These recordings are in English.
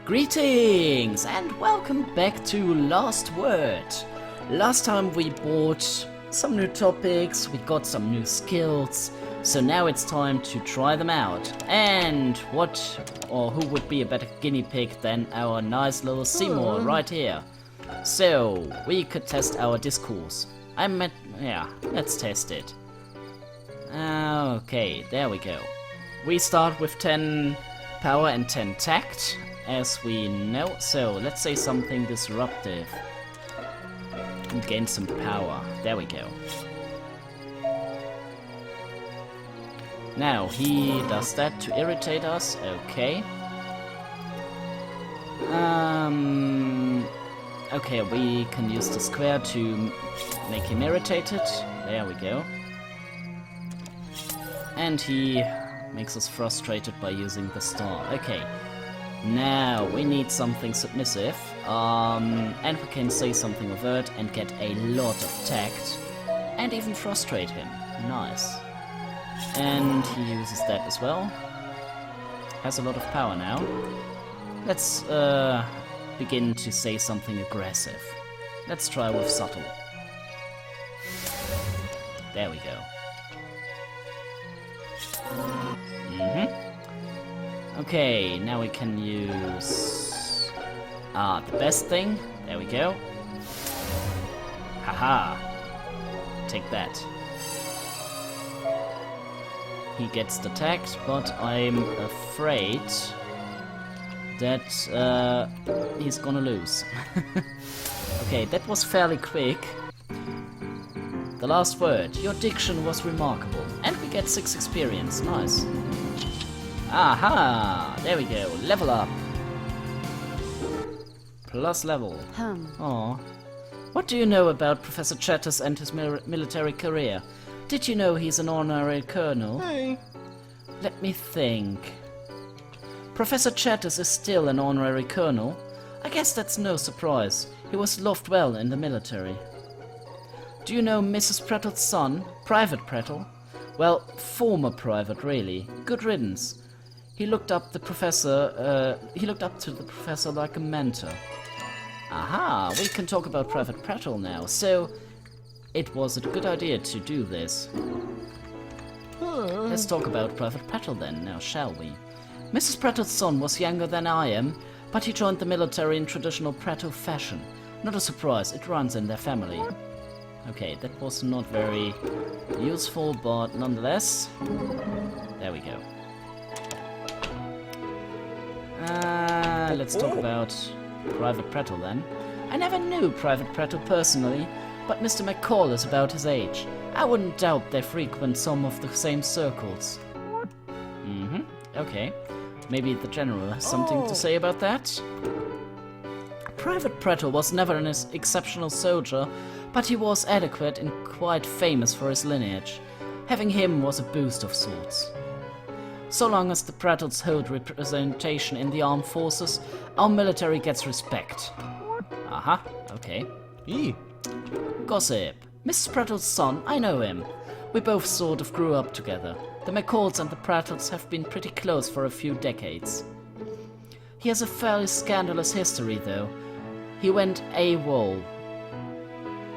Greetings and welcome back to Last Word. Last time we bought some new topics, we got some new skills, so now it's time to try them out. And who would be a better guinea pig than our nice little Seymour right here. So, we could test our discourse. Let's test it. Okay, there we go. We start with 10 power and 10 tact, as we know. So, let's say something disruptive. And gain some power. There we go. Now, he does that to irritate us. Okay. Okay, we can use the square to make him irritated. There we go. And he makes us frustrated by using the star. Okay. Now, we need something submissive. And we can say something overt and get a lot of tact. And even frustrate him. Nice. And he uses that as well. Has a lot of power now. Let's begin to say something aggressive. Let's try with subtle. There we go. Okay, now we can use the best thing. There we go. Haha. Take that. He gets the tact, but I'm afraid that he's gonna lose. Okay, that was fairly quick. The last word. Your diction was remarkable. And we get 6 experience. Nice. Aha! There we go. Level up. Plus level. Aw. What do you know about Professor Chatters and his military career? Did you know he's an honorary colonel? Hey. Let me think. Professor Chatters is still an honorary colonel. I guess that's no surprise. He was loved well in the military. Do you know Mrs. Prattle's son, Private Prattle? Well, former private, really. Good riddance. He looked up to the professor like a mentor. Aha, we can talk about Private Prattle now. So, it was a good idea to do this. Let's talk about Private Prattle then, now shall we? Mrs. Prattle's son was younger than I am, but he joined the military in traditional Prattle fashion. Not a surprise, it runs in their family. Okay, that was not very useful, but nonetheless. There we go. Let's talk about Private Prattle then. I never knew Private Prattle personally, but Mr. McCall is about his age. I wouldn't doubt they frequent some of the same circles. Okay. Maybe the General has something to say about that? Private Prattle was never an exceptional soldier, but he was adequate and quite famous for his lineage. Having him was a boost of sorts. So long as the Prattles hold representation in the armed forces, our military gets respect. Aha, okay. Gossip. Mrs. Prattle's son, I know him. We both sort of grew up together. The McCalls and the Prattles have been pretty close for a few decades. He has a fairly scandalous history, though. He went AWOL.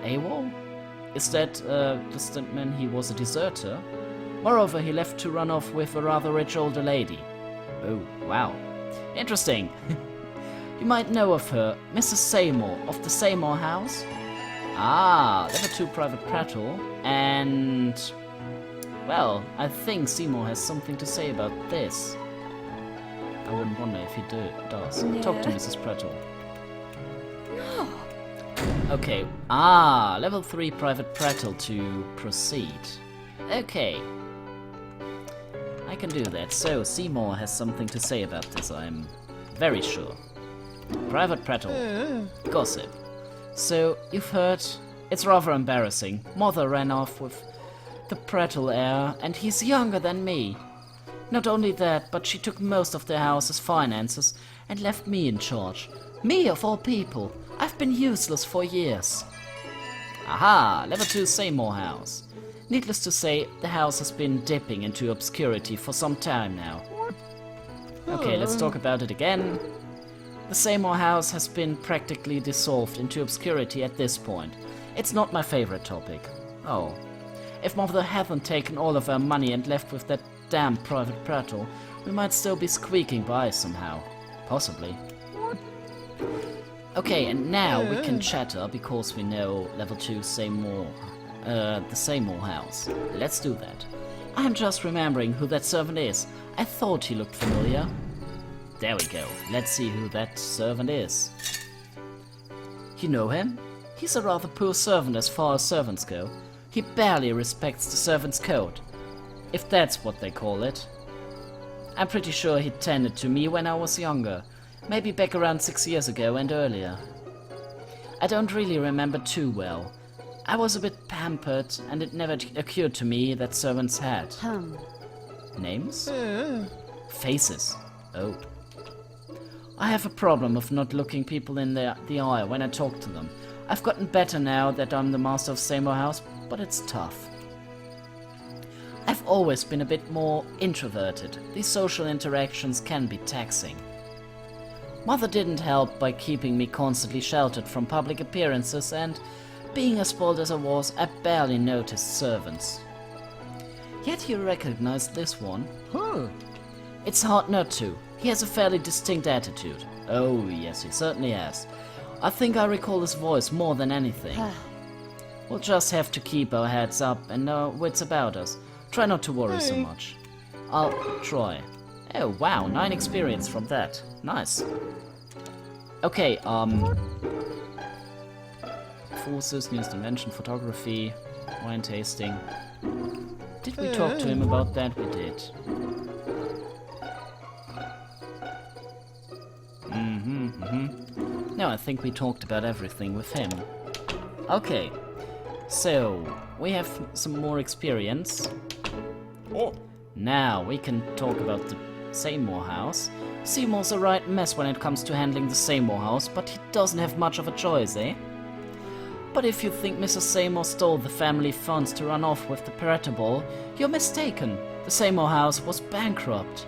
AWOL? Is that, does that mean he was a deserter? Moreover, he left to run off with a rather rich older lady. Oh, wow. Interesting. You might know of her, Mrs. Seymour, of the Seymour house? Ah, level 2 Private Prattle, and... well, I think Seymour has something to say about this. I wouldn't wonder if he does. Yeah. Talk to Mrs. Prattle. Okay, level 3 Private Prattle to proceed. Okay. I can do that. So, Seymour has something to say about this, I'm very sure. Private Prattle. Gossip. So, you've heard, it's rather embarrassing. Mother ran off with the Prattle heir, and he's younger than me. Not only that, but she took most of the house's finances and left me in charge. Me of all people. I've been useless for years. Aha, level 2 Seymour house. Needless to say, the house has been dipping into obscurity for some time now. Okay, let's talk about it again. The Seymour house has been practically dissolved into obscurity at this point. It's not my favorite topic. Oh. If Mother hadn't taken all of our money and left with that damn private prattle, we might still be squeaking by somehow. Possibly. Okay, and now we can chatter because we know level 2 Seymour, the Seymour house. Let's do that. I'm just remembering who that servant is. I thought he looked familiar. There we go. Let's see who that servant is. You know him? He's a rather poor servant as far as servants go. He barely respects the servant's code, if that's what they call it. I'm pretty sure he tended to me when I was younger, maybe back around 6 years ago and earlier. I don't really remember too well. I was a bit pampered, and it never occurred to me that servants had names? Faces. Oh. I have a problem of not looking people in the eye when I talk to them. I've gotten better now that I'm the master of Seymour House, but it's tough. I've always been a bit more introverted. These social interactions can be taxing. Mother didn't help by keeping me constantly sheltered from public appearances, and being as spoiled as I was, I barely noticed servants. Yet you recognized this one? It's hard not to. He has a fairly distinct attitude. Oh yes, he certainly has. I think I recall his voice more than anything. We'll just have to keep our heads up and know what's about us. Try not to worry so much. I'll try. Oh wow, 9 experience from that. Nice. Okay, forces, news dimension, photography, wine tasting. Did we talk to him about that? We did. No, I think we talked about everything with him. Okay, so we have some more experience. Now we can talk about the Seymour house. Seymour's a right mess when it comes to handling the Seymour house, but he doesn't have much of a choice, eh? But if you think Mrs. Seymour stole the family funds to run off with the Paretable, you're mistaken. The Seymour house was bankrupt.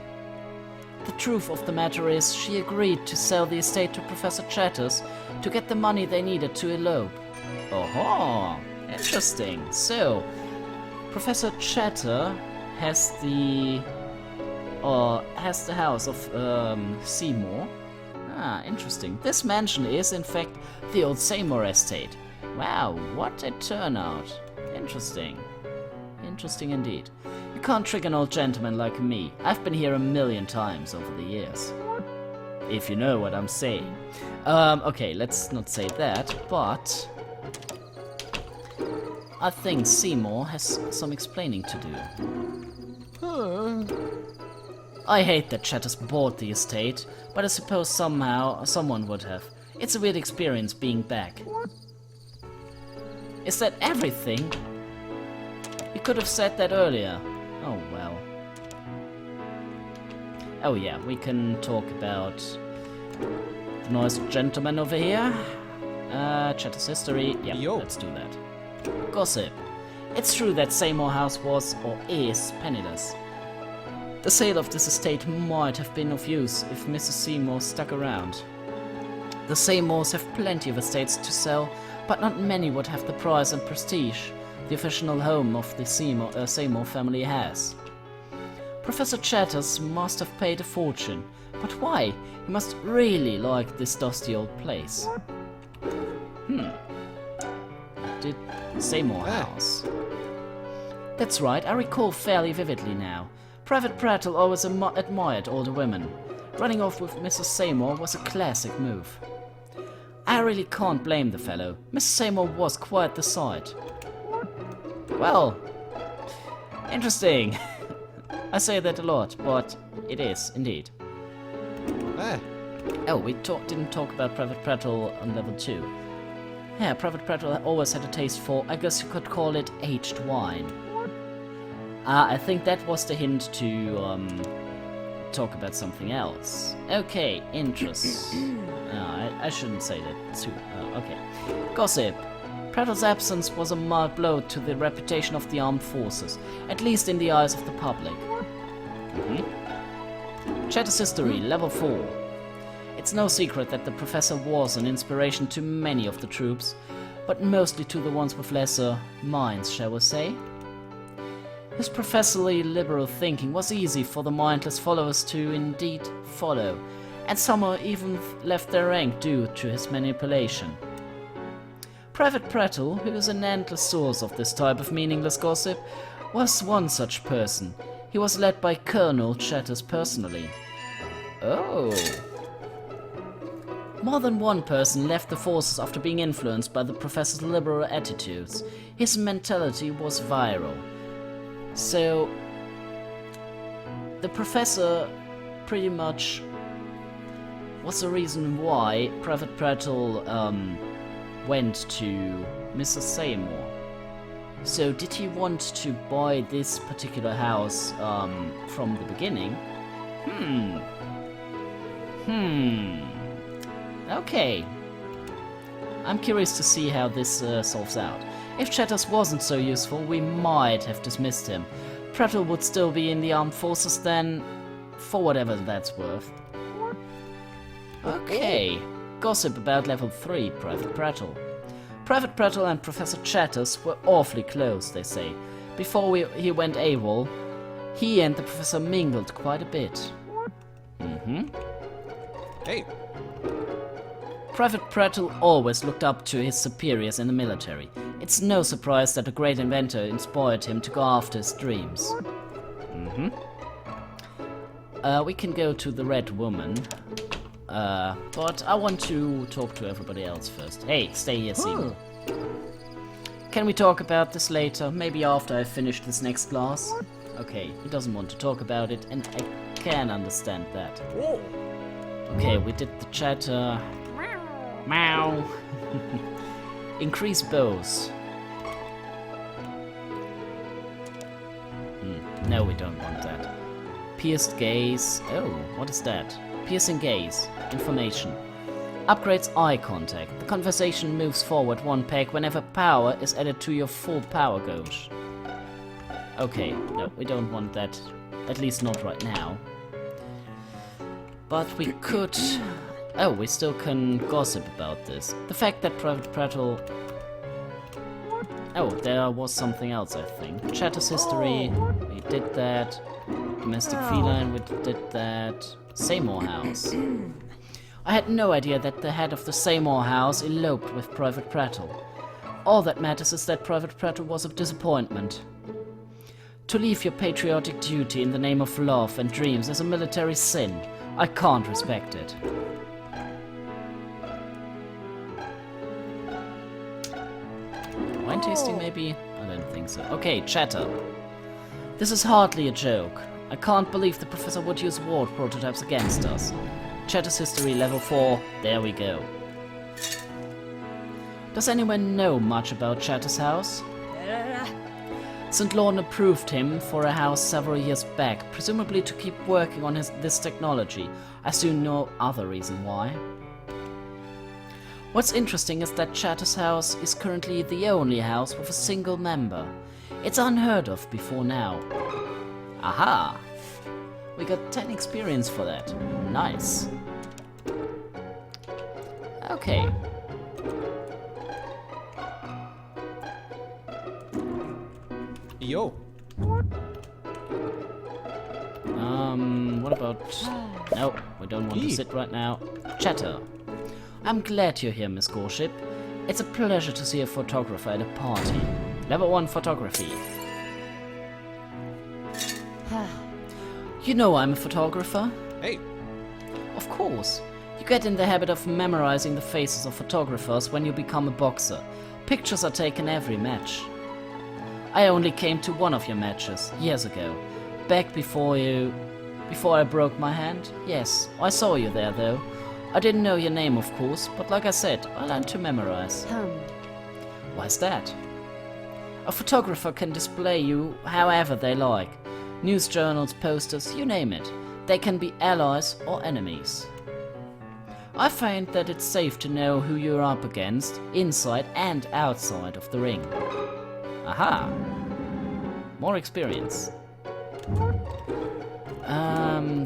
The truth of the matter is, she agreed to sell the estate to Professor Chatters to get the money they needed to elope. Oh, interesting. So, Professor Chatter has the house of Seymour. Ah, interesting. This mansion is, in fact, the old Seymour estate. Wow, what a turnout. Interesting. Interesting indeed. You can't trick an old gentleman like me. I've been here 1,000,000 times over the years. If you know what I'm saying. Okay, let's not say that, but I think Seymour has some explaining to do. I hate that Chatters bought the estate, but I suppose somehow someone would have. It's a weird experience being back. Is that everything? You could have said that earlier. Oh well. Oh yeah, we can talk about the nice gentleman over here. Chatter's history. Yeah, let's do that. Gossip. It's true that Seymour House was, or is, penniless. The sale of this estate might have been of use if Mrs. Seymour stuck around. The Seymours have plenty of estates to sell, but not many would have the price and prestige the official home of the Seymour family has. Professor Chatters must have paid a fortune, but why? He must really like this dusty old place. Did Seymour House? That's right, I recall fairly vividly now. Private Prattle always admired older women. Running off with Mrs. Seymour was a classic move. I really can't blame the fellow. Mrs. Seymour was quite the sight. Well, interesting. I say that a lot, but it is, indeed. Oh, we didn't talk about Private Prattle on level 2. Yeah, Private Prattle always had a taste for, I guess you could call it, aged wine. I think that was the hint to talk about something else. Okay, interests. I shouldn't say that too. Okay. Gossip. Prattle's absence was a mild blow to the reputation of the armed forces, at least in the eyes of the public. Chatter's history, level 4. It It's no secret that the professor was an inspiration to many of the troops, but mostly to the ones with lesser minds, shall we say? His professorly liberal thinking was easy for the mindless followers to indeed follow, and some even left their rank due to his manipulation. Private Prattle, who is an endless source of this type of meaningless gossip, was one such person. He was led by Colonel Chatters personally. Oh. More than one person left the forces after being influenced by the professor's liberal attitudes. His mentality was viral. So, the professor pretty much was the reason why Private Prattle went to Mrs. Seymour. So, did he want to buy this particular house from the beginning? Okay. I'm curious to see how this solves out. If Chatters wasn't so useful, we might have dismissed him. Prattle would still be in the armed forces then, for whatever that's worth. Okay. Gossip about level 3, Private Prattle. Private Prattle and Professor Chatters were awfully close, they say. Before he went AWOL, he and the professor mingled quite a bit. Hey. Private Prattle always looked up to his superiors in the military. It's no surprise that a great inventor inspired him to go after his dreams. We can go to the Red Woman. But I want to talk to everybody else first. Hey, stay here, Seymour. Can we talk about this later? Maybe after I finish this next class? Okay, he doesn't want to talk about it, and I can understand that. Okay, we did the chatter. Meow. Increase bows. No, we don't want that. Pierced gaze. Oh, what is that? Piercing gaze. Information. Upgrades eye contact. The conversation moves forward one peg whenever power is added to your full power gauge. Okay, no, we don't want that. At least not right now. But we could... Oh, we still can gossip about this. The fact that Private Prattle... Oh, there was something else, I think. Chatter's history, we did that. Domestic feline, we did that. Seymour House. I had no idea that the head of the Seymour House eloped with Private Prattle. All that matters is that Private Prattle was a disappointment. To leave your patriotic duty in the name of love and dreams is a military sin. I can't respect it. Wine tasting, maybe? I don't think so. Okay, chatter. This is hardly a joke. I can't believe the professor would use ward prototypes against us. Chatter's history level 4. There we go. Does anyone know much about Chatter's house? St. Lorne approved him for a house several years back, presumably to keep working on this technology. I soon know other reason why. What's interesting is that Chatter's house is currently the only house with a single member. It's unheard of before now. Aha! We got 10 experience for that. Nice. Okay. Yo. What about... No, we don't want to sit right now. Chatter. I'm glad you're here, Miss Gorship. It's a pleasure to see a photographer at a party. Level 1 photography. You know I'm a photographer. Hey. Of course. You get in the habit of memorizing the faces of photographers when you become a boxer. Pictures are taken every match. I only came to one of your matches, years ago. Back before I broke my hand? Yes, I saw you there though. I didn't know your name, of course, but like I said, I learned to memorize. Why's that? A photographer can display you however they like. News journals, posters, you name it. They can be allies or enemies. I find that it's safe to know who you're up against, inside and outside of the ring. Aha! More experience.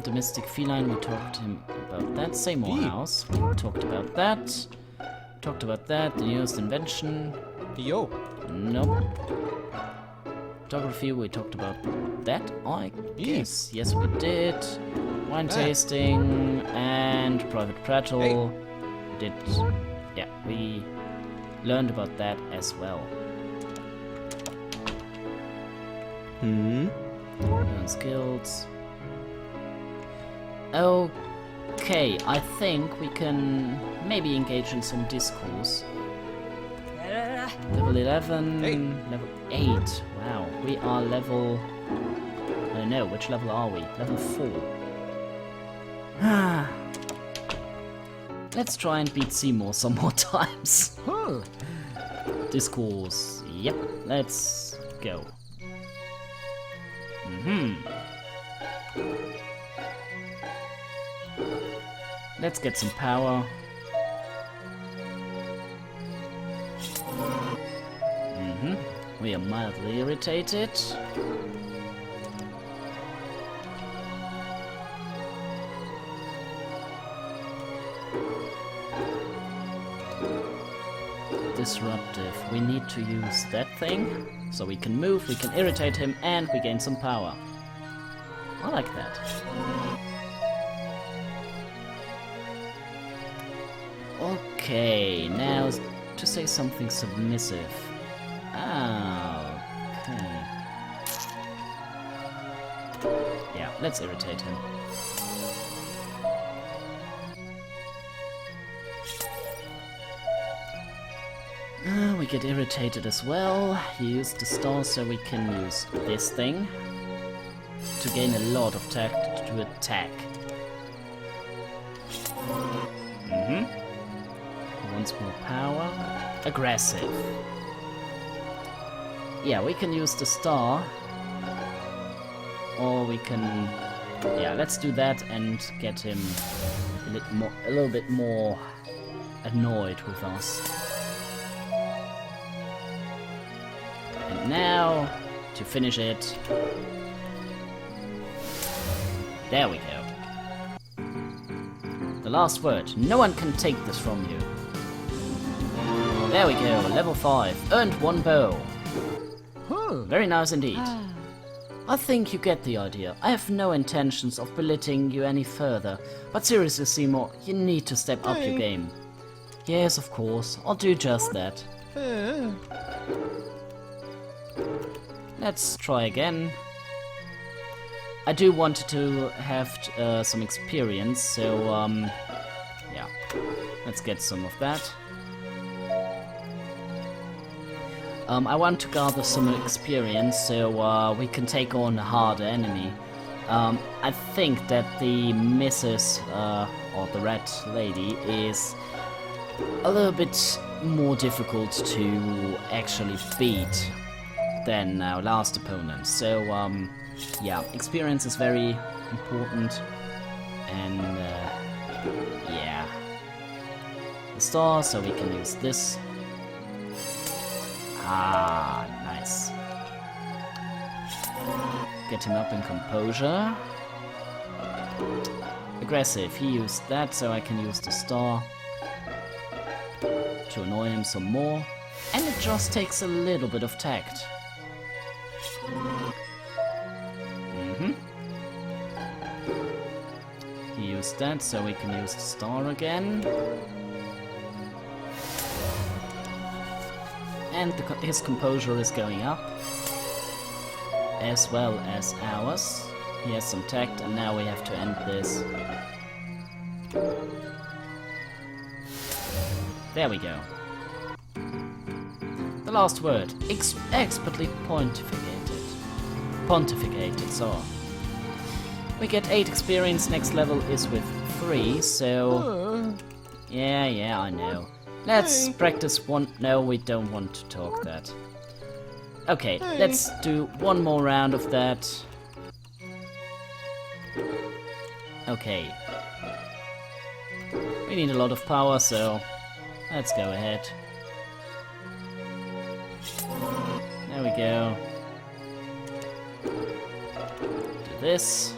Domestic feline, we talked to him about about that. Seymour House. We talked about that. Talked about that. The newest invention. Yo. Nope. Photography, we talked about that, I guess. Yes, we did. Wine tasting and private prattle. We did. Yeah, we learned about that as well. Learn skills. Okay, I think we can maybe engage in some discourse. Level 11, level 8. Wow, we are level... I don't know, which level are we? Level 4. Let's try and beat Seymour some more times. Discourse. Yep, let's go. Let's get some power. We are mildly irritated. Disruptive. We need to use that thing. So we can move, we can irritate him, and we gain some power. I like that. Okay, now to say something submissive. Okay. Yeah, let's irritate him. We get irritated as well. He used the star, so we can use this thing to gain a lot of tact to attack. He wants more power. Aggressive. Yeah, we can use the star. Or we can... Yeah, let's do that and get him a little bit more annoyed with us. And now, to finish it... There we go. The last word. No one can take this from you. There we go, level 5. Earned 1 bow. Very nice indeed. I think you get the idea. I have no intentions of belittling you any further. But seriously, Seymour, you need to step up your game. Yes, of course. I'll do just that. Let's try again. I do want to have some experience, so yeah. Let's get some of that. I want to gather some experience so we can take on a harder enemy. I think that the Mrs. Or the Red Lady is a little bit more difficult to actually beat than our last opponent. So yeah, experience is very important, and yeah, the star, so we can use this. Ah, nice. Get him up in composure. Aggressive, he used that, so I can use the star to annoy him some more. And it just takes a little bit of tact. He used that, so we can use the star again. And his composure is going up, as well as ours. He has some tact, and now we have to end this. There we go. The last word. Expertly pontificated, so. We get 8 experience, next level is with 3, so... Yeah, I know. Let's practice one... No, we don't want to talk that. Okay, let's do one more round of that. Okay. We need a lot of power, so... Let's go ahead. There we go. Do this.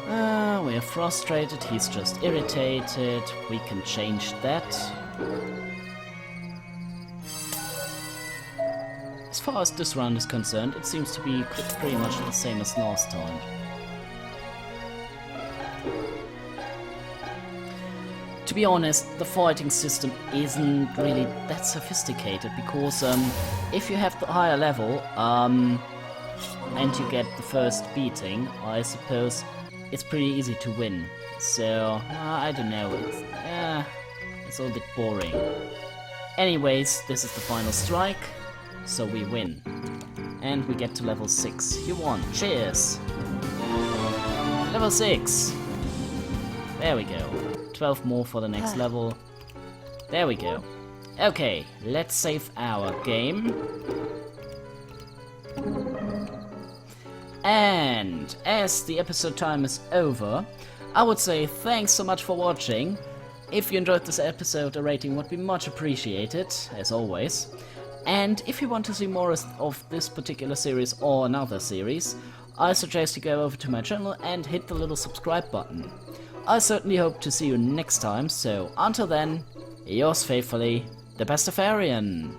We're frustrated, he's just irritated. We can change that. As far as this round is concerned, it seems to be pretty much the same as last time. To be honest, the fighting system isn't really that sophisticated, because if you have the higher level and you get the first beating, I suppose it's pretty easy to win. So, I don't know, it's all a bit boring. Anyways, this is the final strike, so we win. And we get to level 6. You won. Cheers! Level 6! There we go. 12 more for the next level. There we go. Okay, let's save our game. And as the episode time is over, I would say thanks so much for watching. If you enjoyed this episode, a rating would be much appreciated, as always. And if you want to see more of this particular series or another series, I suggest you go over to my channel and hit the little subscribe button. I certainly hope to see you next time, so until then, yours faithfully, the Bestafarian.